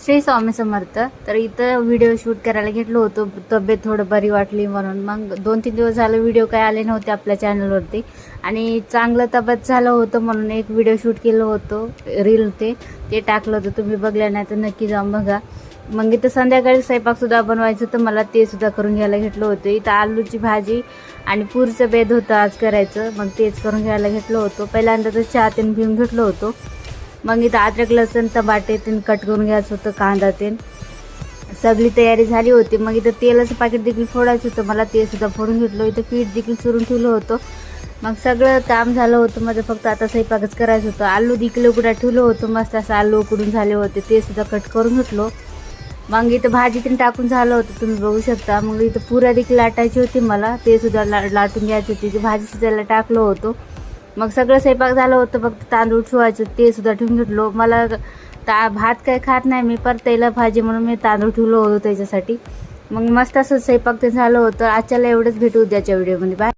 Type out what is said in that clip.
श्री स्वामी समर्थ. तर इथं video shoot करायला घेतलो होतो, तब्येत थोडं बरी वाटली म्हणून. मग 2-3 दिवस झालं व्हिडिओ काय आले नव्हते आपल्या चॅनलवरती आणि चांगलं तब्येत झालं होतं म्हणून एक व्हिडिओ शूट केलं होतं, रील ते टाकलं होतं. तुम्ही बघल्या नाही तर नक्की जाऊन बघा. मग इथं संध्याकाळी स्वयंपाकसुद्धा बनवायचं होतं मला, ते सुद्धा करून घ्यायला घेतलं होतं. इथं आलूची भाजी आणि पुरचं बेद होतं आज करायचं, मग तेच करून घ्यायला घेतलं होतं. पहिल्यांदा तर चहा तेन घेऊन घेतलं होतं. मग इथं अद्रक लसूण टमाटे तीन कट करून घ्यायचं होतं, कांदा तीन सगळी तयारी झाली होती. मग इथं तेलाचं पाकिट देखील फोडायचं होतं मला, ते सुद्धा फोडून घेतलं. इथं पीठ देखील चुरून ठेवलं होतं. मग सगळं काम झालं होतं माझं, फक्त आता स्वयंपाकच करायचं होतं. आलू देखील उकडा ठेवलं होतं, मस्त असं आलू उकडून झाले होते, ते सुद्धा कट करून घेतलो. मग इथं भाजी तीन टाकून झालं होतं, तुम्ही बघू शकता. मग इथं पुऱ्या देखील लाटायची होती मला, ते सुद्धा लाटून घ्यायची होती. ती भाजी शिजायला टाकलं होतं. मग सगळं स्वयंपाक झालं होतं, फक्त तांदूळ ठेवायचं ते सुद्धा ठेवून घेतलो. मला भात काय खात नाही मी, परतायला भाजी म्हणून मी तांदूळ ठेवलं होतं त्याच्यासाठी. मग मस्त असं स्वयंपाक ते झालं होतं. आजच्याला एवढंच, भेटू उद्याच्या व्हिडिओमध्ये. बाय.